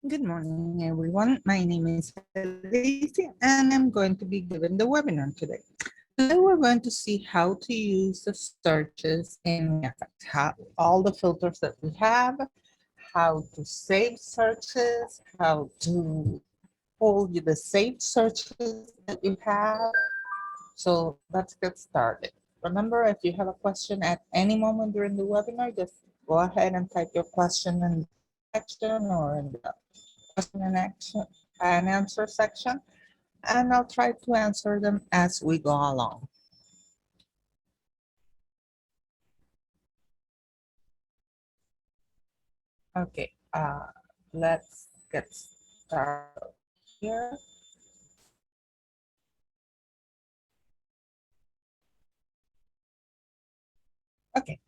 Good morning, everyone. My name is Daisy, and I'm going to be giving the webinar today. Today, we're going to see how to use the searches in Effect, how all the filters that we have, how to save searches, how to hold the saved searches that you have. So let's get started. Remember, if you have a question at any moment during the webinar, just go ahead and type your question in the section or in the question and answer section, and I'll try to answer them as we go along. Okay, let's get started here. Okay,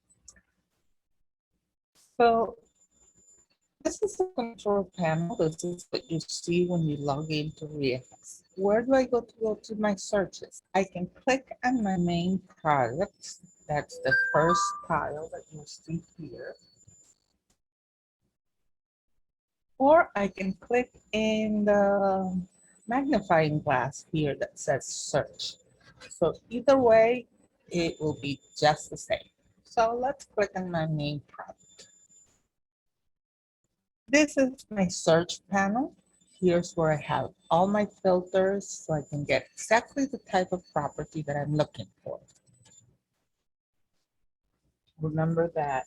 so this is the control panel. This is what you see when you log into ReFX. Where do I go to my searches? I can click on my main products. That's the first tile that you see here. Or I can click in the magnifying glass here that says search. So either way, it will be just the same. So let's click on my main product. This is my search panel. Here's where I have all my filters so I can get exactly the type of property that I'm looking for. Remember that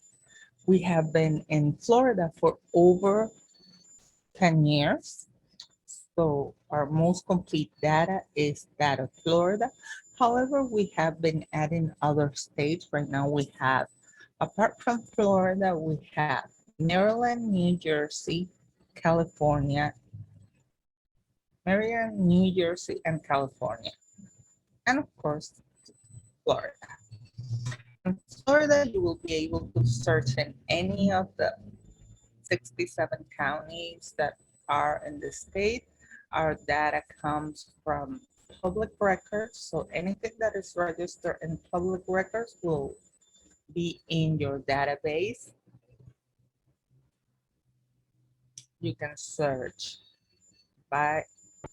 we have been in Florida for over 10 years. So our most complete data is that of Florida. However, we have been adding other states. Right now we have, apart from Florida, we have Maryland, New Jersey, California, Maryland, New Jersey, and California. And of course, Florida. In Florida, you will be able to search in any of the 67 counties that are in the state. Our data comes from public records, so anything that is registered in public records will be in your database. You can search by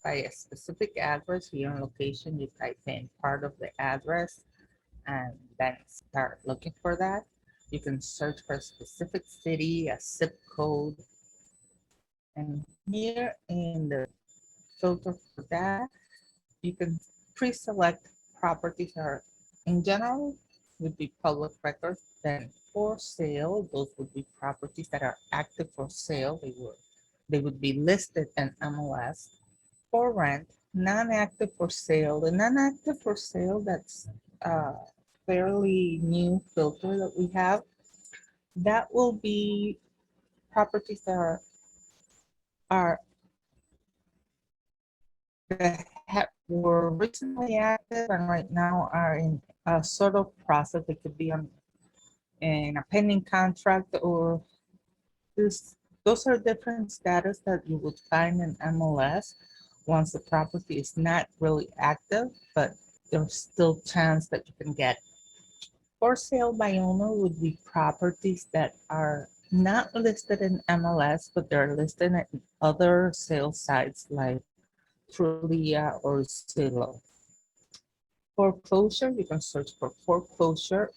a specific address here in location. You type in part of the address and then start looking for that. You can search for a specific city, a zip code, and here in the filter for data, you can pre-select properties that are in general would be public records. Then for sale, those would be properties that are active for sale. They would be listed in MLS. For rent, non-active for sale. The non-active for sale, that's a fairly new filter that we have. That will be properties that are that were recently active and right now are in a sort of process. It could be on in a pending contract or this. Those are different status that you would find in MLS once the property is not really active, but there's still chance that you can get. For sale by owner would be properties that are not listed in MLS, but they're listed in other sales sites like Trulia or Zillow. Foreclosure, you can search for foreclosure,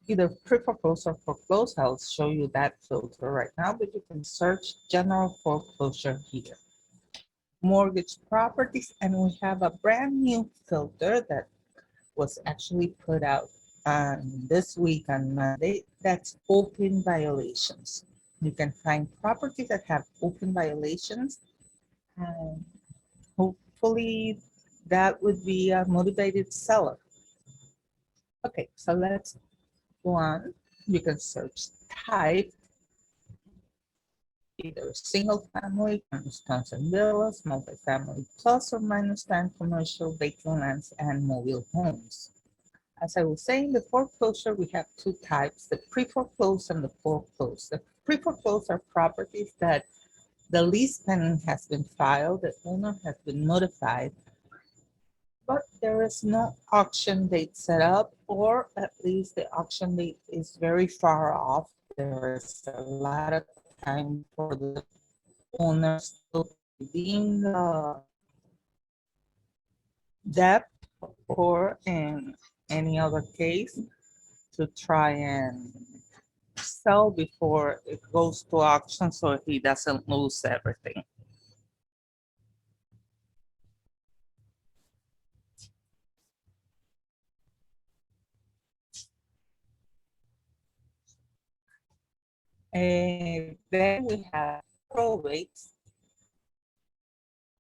either pre-foreclosure or foreclosure. I'll show you that filter right now, but you can search general foreclosure here. Mortgage properties, and we have a brand new filter that was actually put out this week on Monday. That's open violations. You can find properties that have open violations, and hopefully that would be a motivated seller. Okay, so let's go on. You can search type, either single family, Wisconsin villas, multifamily plus or minus 10 commercial vacant lands and mobile homes. As I was saying, the foreclosure, we have two types, the pre-foreclosed and the foreclosed. The pre-foreclosed are properties that the lease payment has been filed, the owner has been notified, but there is no auction date set up, or at least the auction date is very far off. There is a lot of time for the owner still redeem the debt, or in any other case, to try and sell before it goes to auction so he doesn't lose everything. And then we have probates.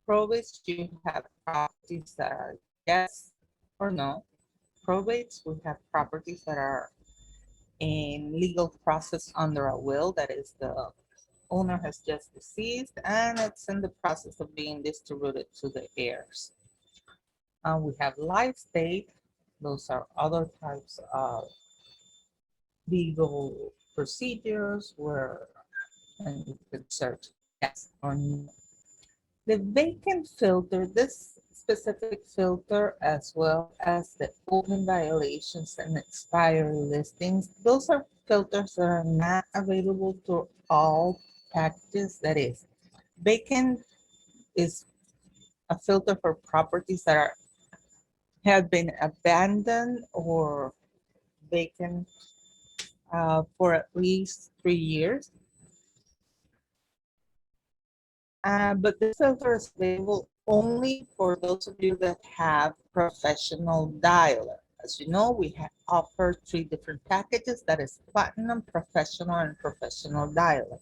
Probates, you have properties that are yes or no. Probates, we have properties that are in legal process under a will, that is the owner has just deceased and it's in the process of being distributed to the heirs. We have life state. Those are other types of legal procedures where and you can search yes or no. The vacant filter, this specific filter, as well as the open violations and expiry listings, those are filters that are not available to all packages. That is, vacant is a filter for properties that are have been abandoned or vacant for at least 3 years. But this filter is available only for those of you that have professional dialer. As you know, we offer 3 different packages. That is platinum, professional, and professional dialer.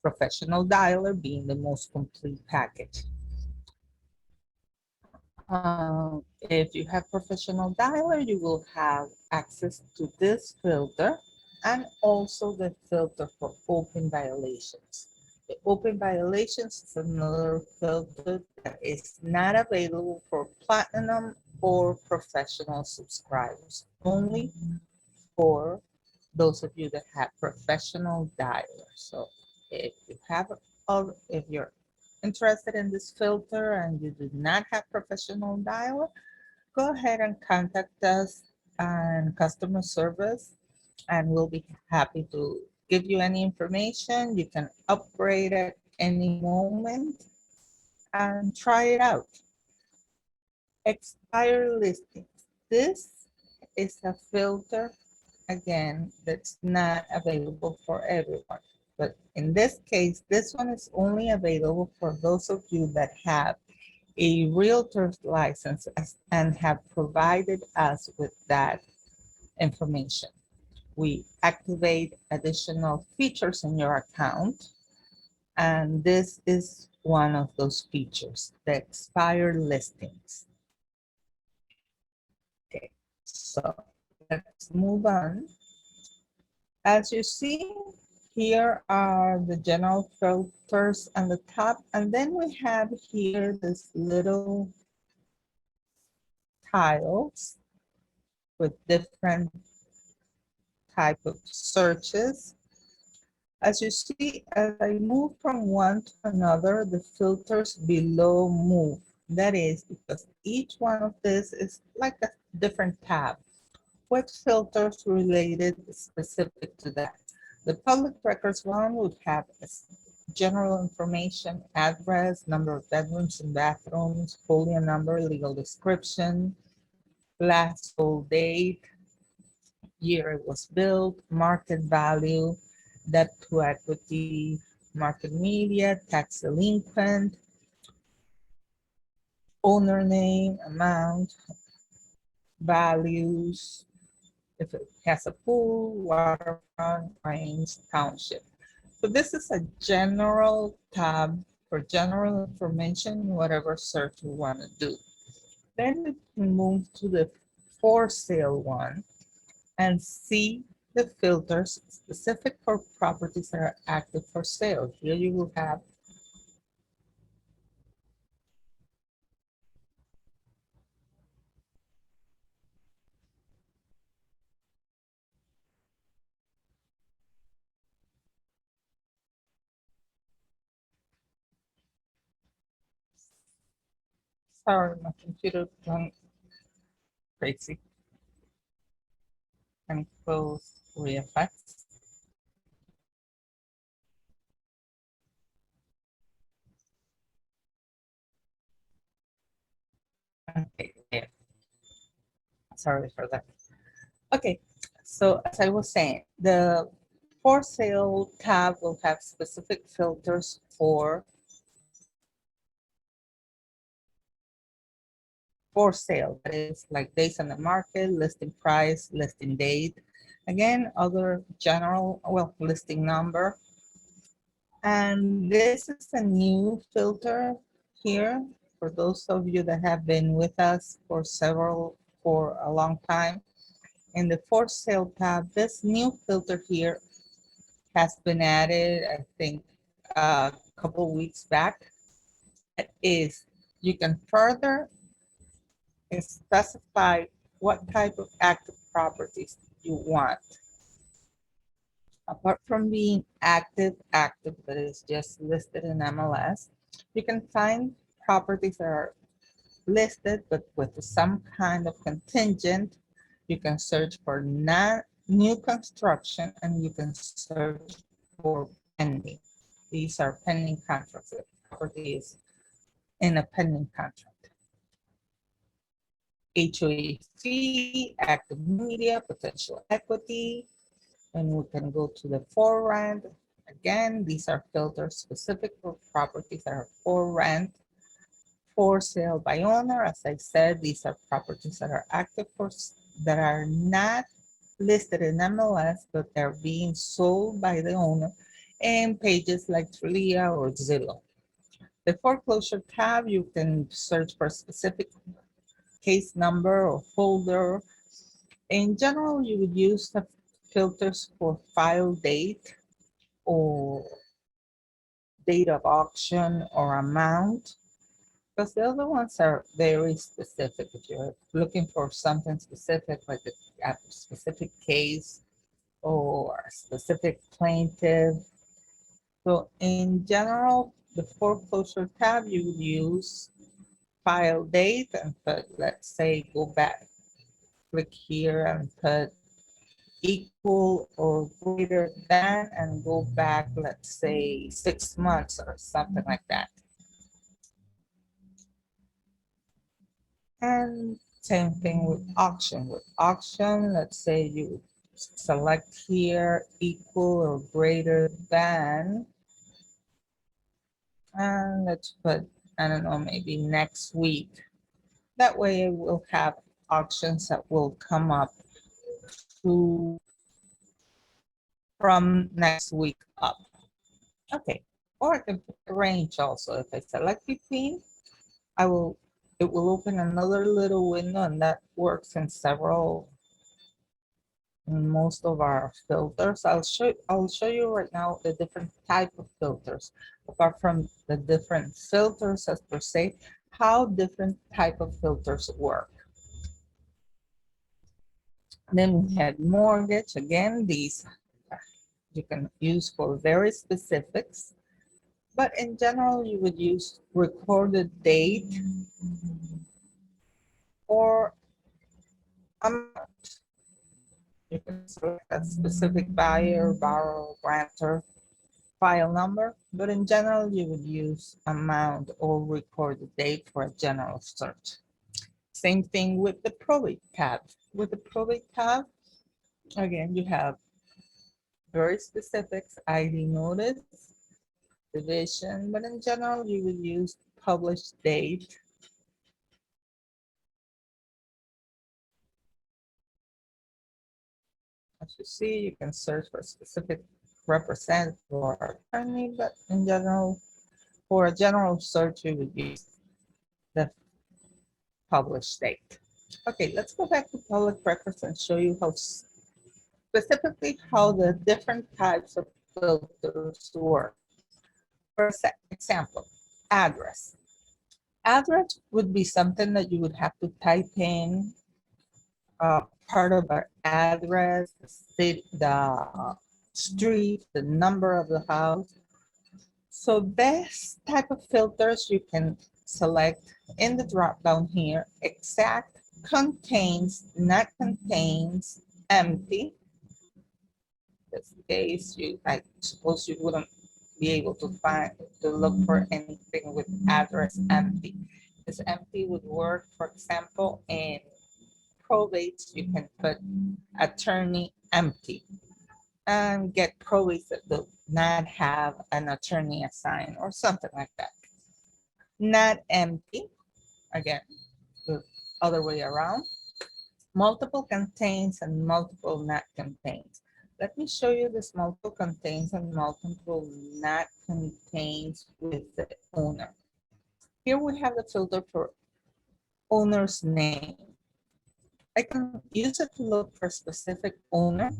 Professional dialer being the most complete package. If you have professional dialer, you will have access to this filter and also the filter for open violations. The open violations is another filter that is not available for platinum or professional subscribers, only for those of you that have professional dialers. So if you have, if you're interested in this filter and you do not have professional dialer, go ahead and contact us on customer service and we'll be happy to give you any information. You can upgrade at any moment and try it out. Expire listings. This is a filter, again, that's not available for everyone. But in this case, this one is only available for those of you that have a realtor's license and have provided us with that information. We activate additional features in your account, and this is one of those features, the expired listings. Okay, so let's move on. As you see, here are the general filters on the top, and then we have here this little tiles with different type of searches. As you see, as I move from one to another, the filters below move. That is because each one of this is like a different tab. What filters related specific to that? The public records one would have general information, address, number of bedrooms and bathrooms, folio number, legal description, last sold date, year it was built, market value, debt to equity, market media, tax delinquent, owner name, amount, values, if it has a pool, waterfront, range, township. So this is a general tab for general information, whatever search you want to do. Then we can move to the for sale one and see the filters specific for properties that are active for sale. Here you will have sorry, my computer went crazy and close VFX. Sorry for that. Okay, so as I was saying, the for sale tab will have specific filters for sale. That is like days on the market, listing price, listing date. Again, other general, well, listing number. And this is a new filter here for those of you that have been with us for a long time. In the for sale tab, this new filter here has been added, I think, a couple weeks back. That is, you can further specify what type of active properties you want. Apart from being active that is just listed in MLS, you can find properties that are listed but with some kind of contingent. You can search for new construction and you can search for pending. These are pending contracts. The property is in a pending contract. HOA fee, active media, potential equity, and we can go to the for rent. Again, these are filters specific for properties that are for rent, for sale by owner. As I said, these are properties that are active that are not listed in MLS, but they're being sold by the owner in pages like Trulia or Zillow. The foreclosure tab, you can search for a specific case number or folder. In general, you would use the filters for file date or date of auction or amount, because the other ones are very specific. If you're looking for something specific, like a specific case or a specific plaintiff. So in general, the foreclosure tab, you would use file date and put, let's say, go back, click here and put equal or greater than and go back, let's say 6 months or something like that. And same thing with auction. With auction, let's say you select here equal or greater than, and let's put, I don't know, maybe next week. That way we'll have auctions that will come up to from next week up. Okay, or I can put a range also. If I select between, it will open another little window, and that works in most of our filters. I'll show you right now the different type of filters. Apart from the different filters as per se, how different type of filters work. Then we had mortgage. Again, these you can use for very specifics, but in general, you would use recorded date or amount. You can select a specific buyer, borrower, grantor, file number, but in general, you would use amount or recorded date for a general search. Same thing with the probate tab. With the probate tab, again, you have very specifics, ID notice, division, but in general, you would use published date. As you see, you can search for specific representative or attorney, but in general, for a general search, you would use the published date. Okay, let's go back to public records and show you how specifically how the different types of filters work. For example, address. Address would be something that you would have to type in part of our address, the city, the street, the number of the house. So this type of filters you can select in the drop down here, exact, contains, not contains, empty. In this case, I suppose you wouldn't be able to look for anything with address empty. This empty would work, for example, in probates, you can put attorney empty and get probates that do not have an attorney assigned or something like that. Not empty, again, the other way around. Multiple contains and multiple not contains. Let me show you this multiple contains and multiple not contains with the owner. Here we have the filter for owner's name. I can use it to look for a specific owner,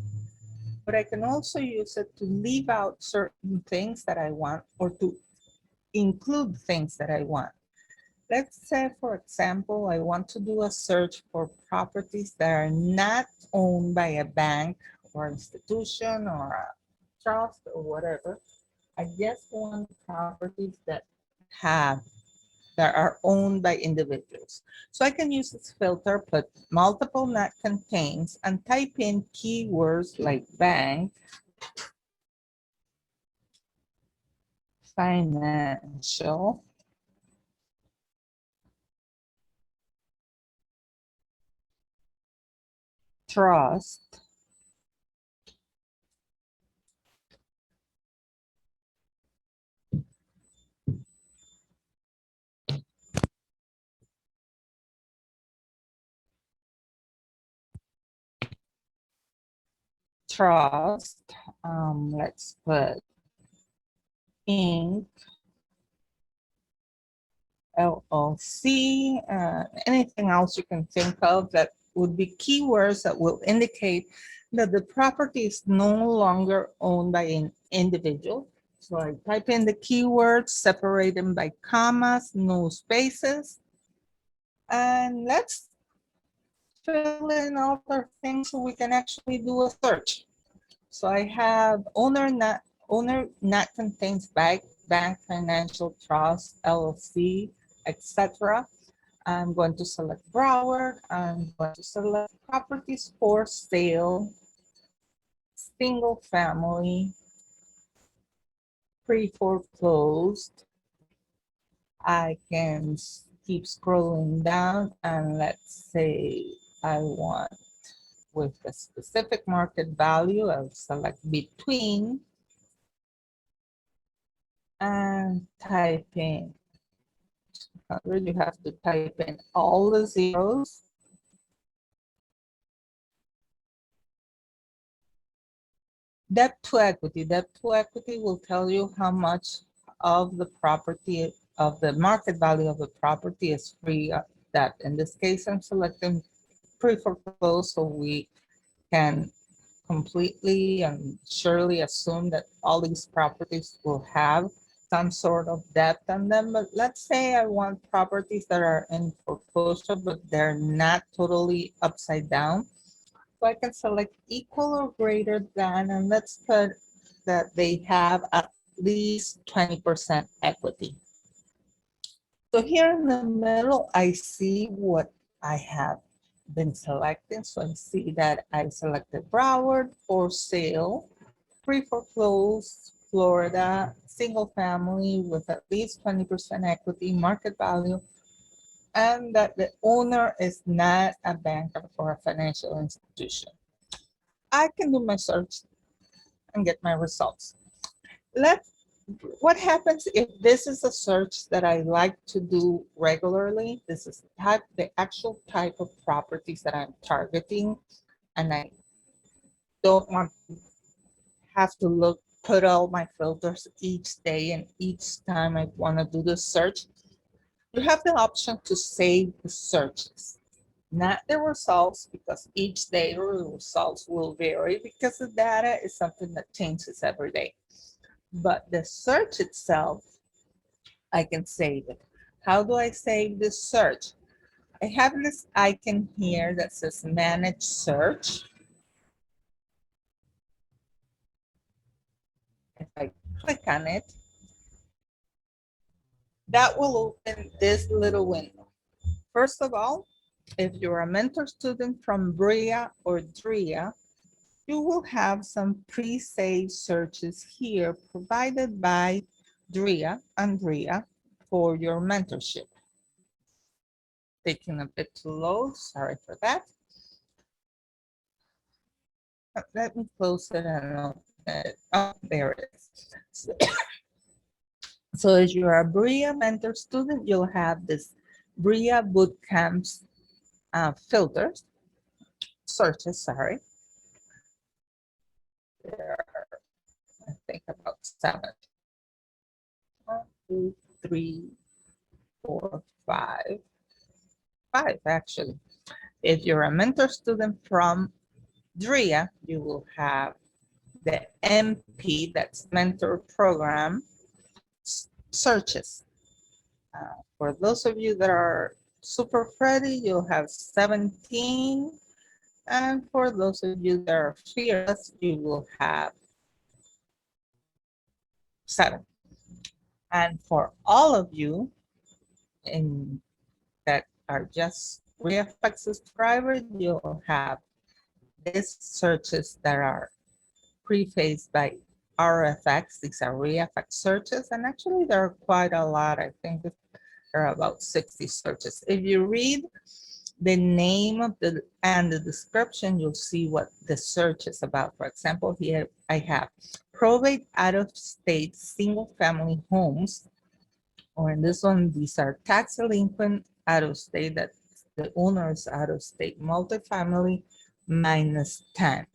but I can also use it to leave out certain things that I want or to include things that I want. Let's say, for example, I want to do a search for properties that are not owned by a bank or institution or a trust or whatever. I just want properties have that are owned by individuals. So I can use this filter, put multiple not contains, and type in keywords like bank, financial, trust, trust, let's put Inc., LLC, anything else you can think of that would be keywords that will indicate that the property is no longer owned by an individual. So I type in the keywords, separate them by commas, no spaces, and let's fill in other things so we can actually do a search. So I have owner not contains bank, financial trust, LLC, etc. I'm going to select Broward. I'm going to select properties for sale, single family, pre-foreclosed. I can keep scrolling down and let's say I want with a specific market value, I'll select between and type in 100. You have to type in all the zeros. Debt to equity. Debt to equity will tell you how much of the property, of the market value of the property is free of debt. In this case, I'm selecting pre-foreclosed so we can completely and surely assume that all these properties will have some sort of debt on them. But let's say I want properties that are in foreclosure, but they're not totally upside down. So I can select equal or greater than, and let's put that they have at least 20% equity. So here in the middle, I see what I have been selecting. So I see that I selected Broward for sale, pre-foreclosed, Florida, single family with at least 20% equity, market value, and that the owner is not a bank or a financial institution. I can do my search and get my results. What happens if this is a search that I like to do regularly? This is the actual type of properties that I'm targeting, and I don't want to have to put all my filters each day and each time I want to do the search. You have the option to save the searches, not the results, because each day the results will vary because the data is something that changes every day. But the search itself, I can save it. How do I save this search? I have this icon here that says Manage Search. If I click on it, that will open this little window. First of all, if you're a mentor student from BRIA or DRIA, you will have some pre-saved searches here provided by DRIA and DRIA for your mentorship. Taking a bit too low, sorry for that. Let me close it and open it. Oh, there it is. So as you're a BRIA mentor student, you'll have this BRIA bootcamps filters, searches, sorry. There are, I think, about 7. 1, 2, 3, 4, 5. 5, actually. If you're a mentor student from DRIA, you will have the MP, that's mentor program searches. For those of you that are super ready, you'll have 17. And for those of you that are fearless, you will have 7. And for all of you in that are just ReFX subscribers, you'll have these searches that are prefaced by RFX. These are ReFX searches, and actually there are quite a lot. I think there are about 60 searches. If you read the name of and the description, you'll see what the search is about. For example, here I have probate out-of-state single-family homes, or in this one, these are tax delinquent out-of-state, that the owner is out-of-state, multifamily minus 10.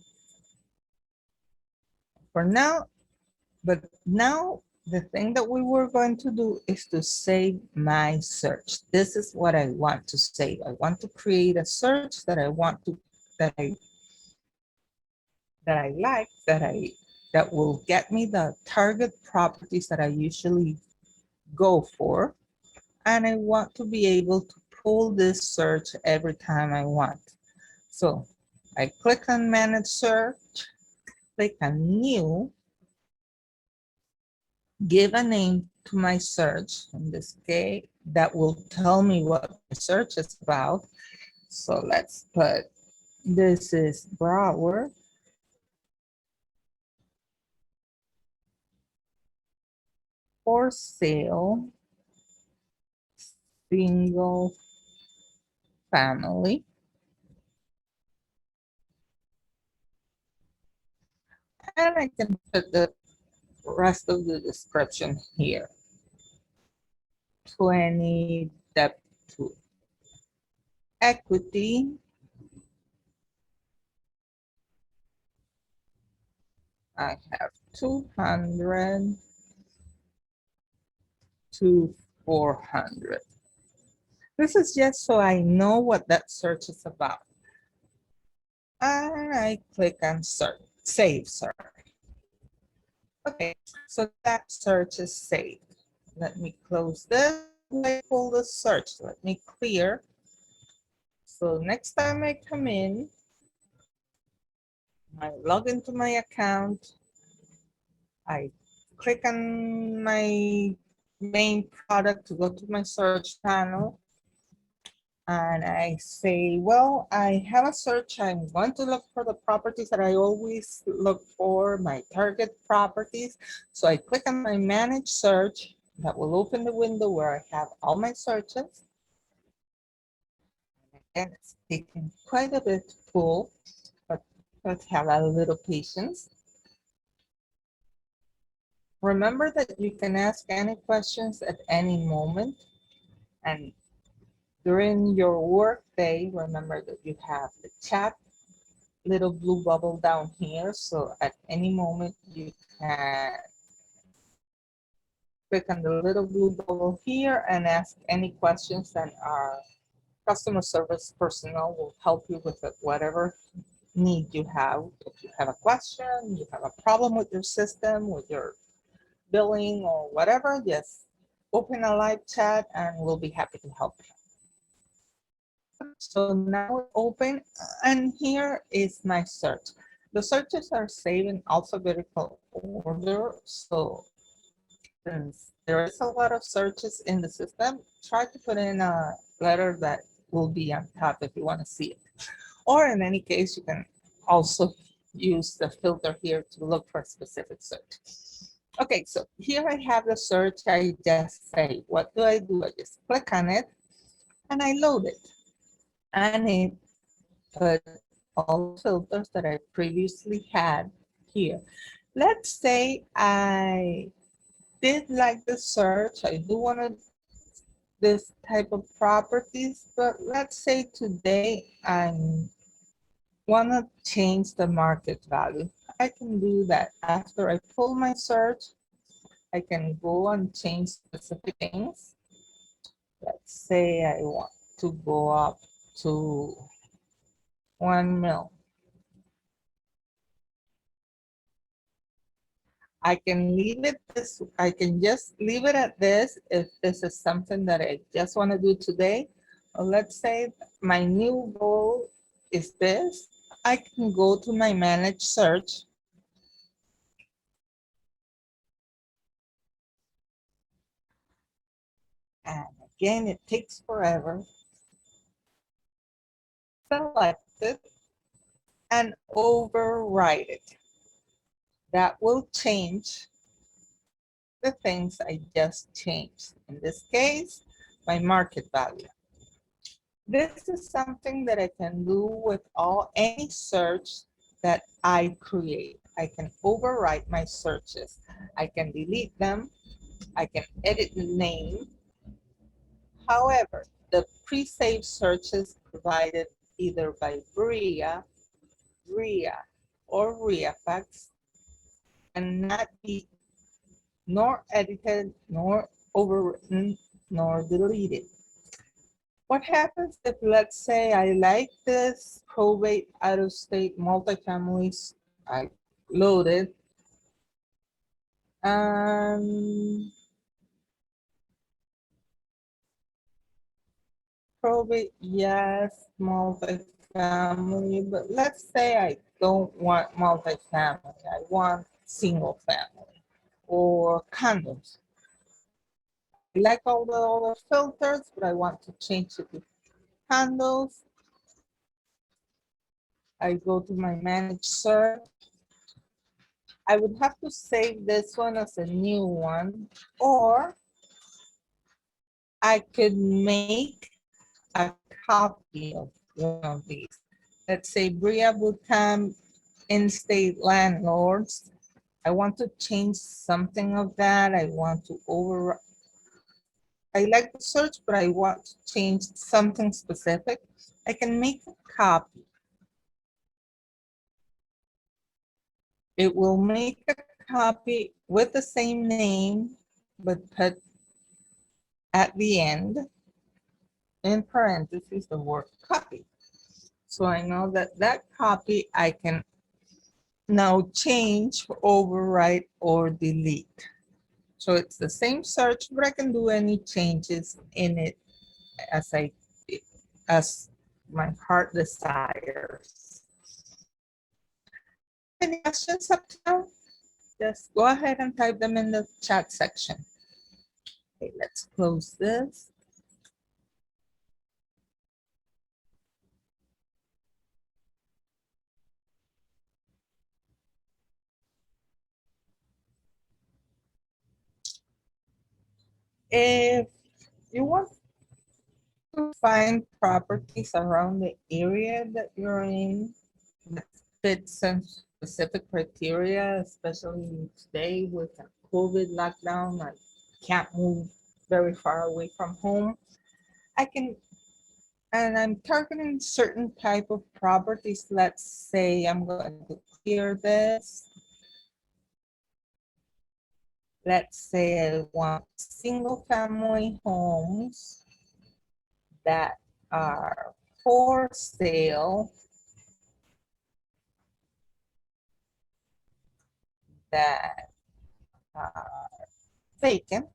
For now, but now the thing that we were going to do is to save my search. This is what I want to save. I want to create a search that I want to, that I like, that will get me the target properties that I usually go for. And I want to be able to pull this search every time I want. So I click on manage search, click on new, give a name to my search. In this case, that will tell me what my search is about. So let's put, this is Broward for sale single family. And I can put the rest of the description here. 20 debt to equity. I have 200 to 400. This is just so I know what that search is about. And I click on search, save, sorry. Okay, so that search is saved. Let me close this. I pull the search. Let me clear. So next time I come in, I log into my account. I click on my main product to go to my search panel. And I say, well, I have a search. I'm going to look for the properties that I always look for, my target properties. So I click on my manage search. That will open the window where I have all my searches. And it's taking quite a bit to pull, but let's have a little patience. Remember that you can ask any questions at any moment. And during your work day, remember that you have the chat little blue bubble down here. So at any moment you can click on the little blue bubble here and ask any questions, and our customer service personnel will help you with whatever need you have. If you have a question, you have a problem with your system, with your billing or whatever, just open a live chat and we'll be happy to help you. So now open, and here is my search. The searches are saved in alphabetical order. So since there is a lot of searches in the system, try to put in a letter that will be on top if you want to see it. Or in any case, you can also use the filter here to look for a specific search. Okay, so here I have the search I just saved. What do? I just click on it and I load it. And it put all the filters that I previously had here. Let's say I did like the search. I do want to this type of properties, but let's say today I want to change the market value. I can do that after I pull my search. I can go and change specific things. Let's say I want to go up to 1 mil. I can leave it this, I can just leave it at this if this is something that I just want to do today. Or let's say my new goal is this. I can go to my managed search. And again, it takes forever. Select it and override it. That will change the things I just changed. In this case, my market value. This is something that I can do with any search that I create. I can overwrite my searches. I can delete them. I can edit the name. However, the pre-saved searches provided either by RIA, or RIAFAX cannot be nor edited, nor overwritten, nor deleted. What happens if, let's say, I like this probate out-of-state multifamilies, I load it, probate, yes, multifamily, but let's say I don't want multifamily, I want single family or condos. I like all the other filters, but I want to change it to condos. I go to my managed search. I would have to save this one as a new one, or I could make a copy of one of these. Let's say Bria Bootcamp in-state landlords. I want to change something of that. I want to I like the search, but I want to change something specific. I can make a copy. It will make a copy with the same name, but put at the end, in parentheses, the word copy. So I know that that copy I can now change, overwrite, or delete. So it's the same search, but I can do any changes in it as as my heart desires. Any questions up to now? Just go ahead and type them in the chat section. Okay, let's close this. If you want to find properties around the area that you're in that fit some specific criteria, especially today with the COVID lockdown, I can't move very far away from home. I can, and I'm targeting certain type of properties. Let's say I'm going to clear this. Let's say I want single family homes that are for sale, that are vacant.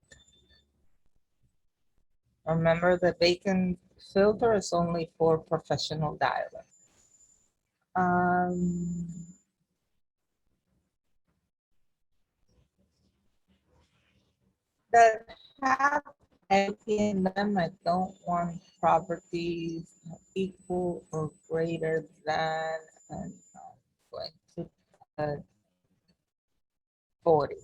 Remember, the vacant filter is only for professional dialect. Um, that have equity in them. I don't want properties equal or greater than, and I'm going to put 40.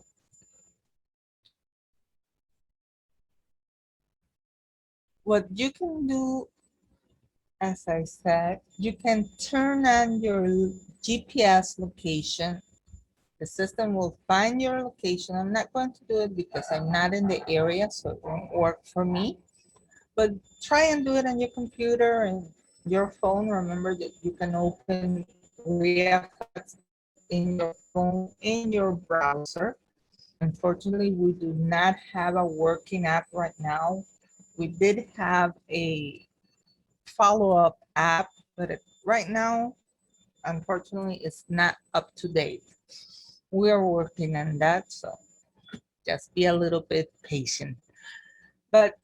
What you can do as I said, you can turn on your GPS location. The system will find your location. I'm not going to do it because I'm not in the area, so it won't work for me. But try and do it on your computer and your phone. Remember that you can open ReaFX in your phone, in your browser. Unfortunately, we do not have a working app right now. We did have a follow-up app, but right now, unfortunately, it's not up to date. We are working on that, so just be a little bit patient. But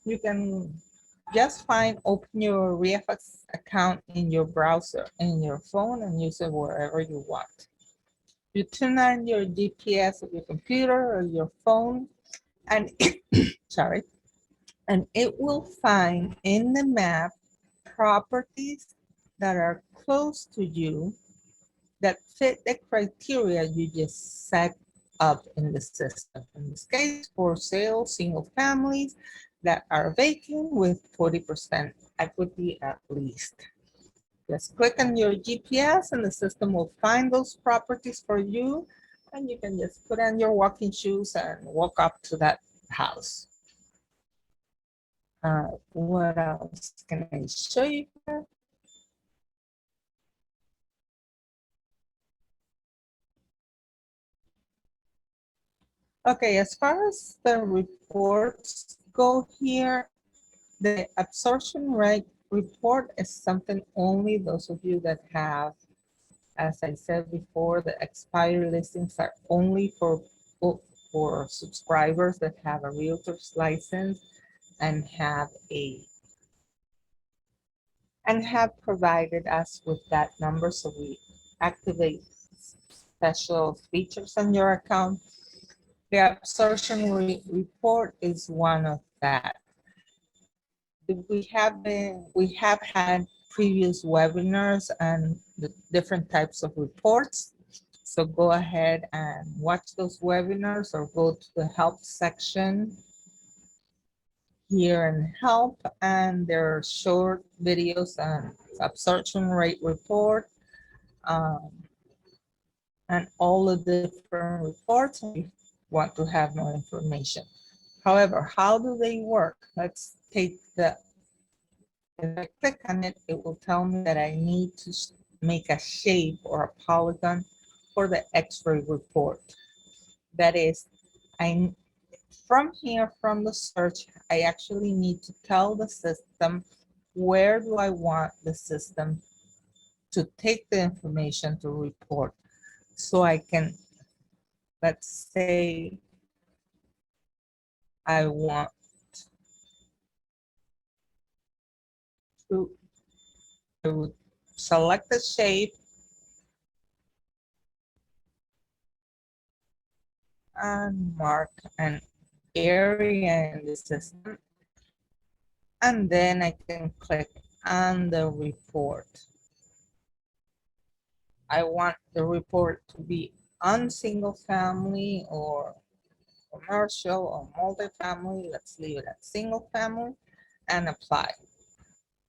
you can just open your ReFX account in your browser, in your phone, and use it wherever you want. You turn on your GPS of your computer or your phone, and sorry, and it will find in the map properties that are close to you that fit the criteria you just set up in the system. In this case, for sale, single families that are vacant with 40% equity at least. Just click on your GPS and the system will find those properties for you, and you can just put on your walking shoes and walk up to that house. What else can I show you here? Okay, as far as the reports go here, the absorption rate report is something only those of you that have, as I said before, the expired listings are only for subscribers that have a realtor's license and have provided us with that number, so we activate special features on your account. The absorption report is one of that. We have had previous webinars and the different types of reports. So go ahead and watch those webinars or go to the help section here and help, and there are short videos on absorption rate report and all the different reports if you want to have more information. However, how do they work? Let's take if I click on it, it will tell me that I need to make a shape or a polygon for the X-ray report. That is, from here, from the search, I actually need to tell the system where do I want the system to take the information to report. So I can, let's say, I want to select the shape and mark an area in the system, and then I can click on the report. I want the report to be on single family or commercial or multifamily. Let's leave it at single family and apply.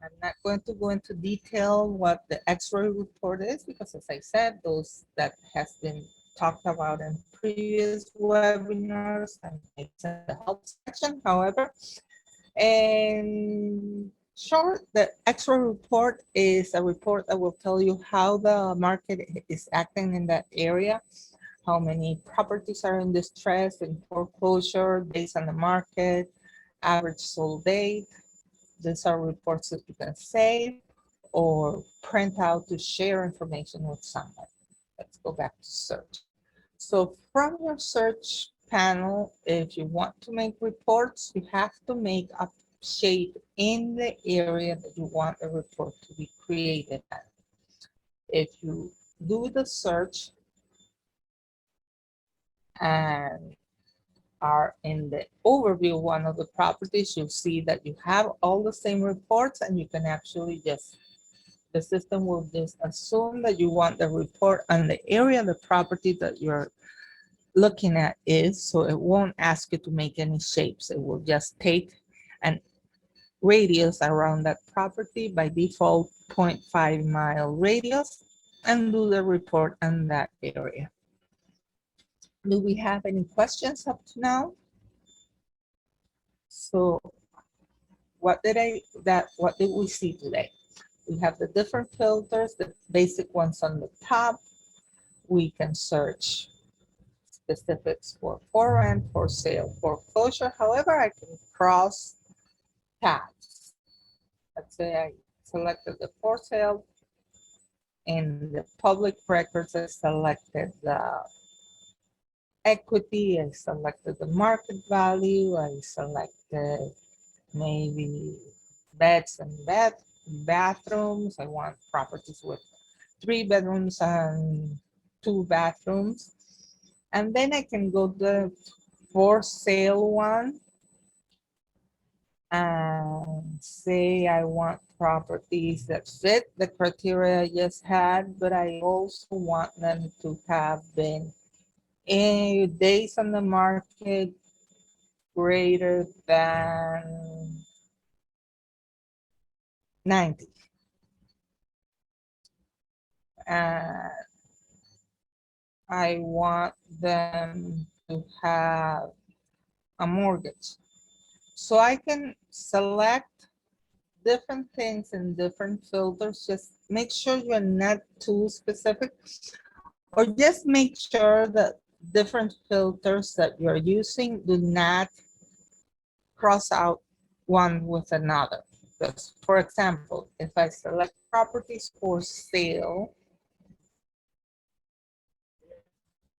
I'm not going to go into detail what the X-ray report is because, as I said, those that has been talked about in previous webinars, and it's in the help section. However, in short, the X-ray report is a report that will tell you how the market is acting in that area, how many properties are in distress and foreclosure, days on the market, average sold date. These are reports that you can save or print out to share information with someone. Let's go back to search. So from your search panel, if you want to make reports, you have to make a shape in the area that you want the report to be created at. If you do the search and are in the overview one of the properties, you'll see that you have all the same reports, and you can actually just, the system will just assume that you want the report on the area of the property that you're looking at is, so it won't ask you to make any shapes. It will just take and radius around that property, by default 0.5-mile radius, and do the report on that area. Do we have any questions up to now? So what did we see today? We have the different filters, the basic ones on the top. We can search specifics for rent, for sale, foreclosure. However, I can cross tabs. Let's say I selected the for sale. In the public records, I selected the equity, I selected the market value, I selected maybe beds and bathrooms. I want properties with 3 bedrooms and 2 bathrooms. And then I can go to the for sale one and say I want properties that fit the criteria I just had, but I also want them to have been in days on the market greater than 90. And I want them to have a mortgage. So I can select different things in different filters. Just make sure you're not too specific, or just make sure that different filters that you're using do not cross out one with another. Because, for example, if I select properties for sale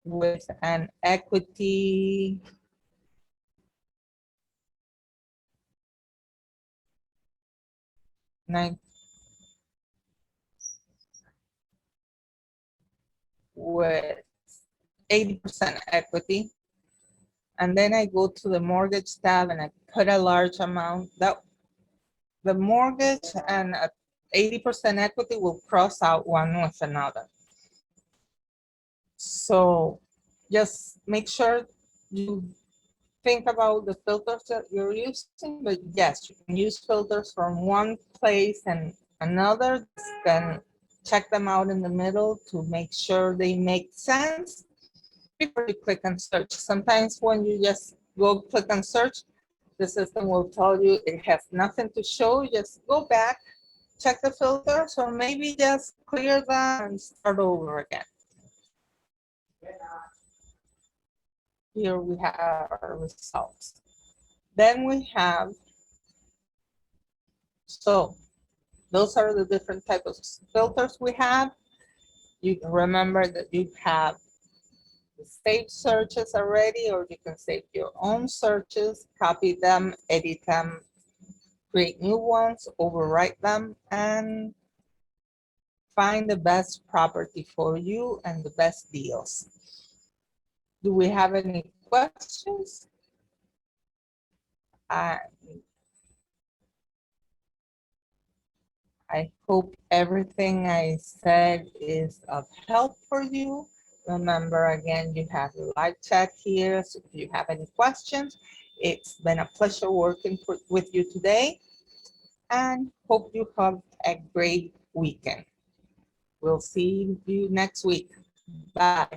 with an equity with 80% equity, and then I go to the mortgage tab and I put a large amount, that the mortgage and 80% equity will cross out one with another. So just make sure you think about the filters that you're using, but yes, you can use filters from one place and another, then check them out in the middle to make sure they make sense before you click on search. Sometimes when you just go click on search, the system will tell you it has nothing to show. Just go back, check the filters, or maybe just clear them and start over again. Here we have our results. Then we have, so those are the different types of filters we have. You can remember that you have the saved searches already, or you can save your own searches, copy them, edit them, create new ones, overwrite them, and find the best property for you and the best deals. Do we have any questions? I hope everything I said is of help for you. Remember, again, you have the live chat here. So if you have any questions, it's been a pleasure working with you today, and hope you have a great weekend. We'll see you next week. Bye.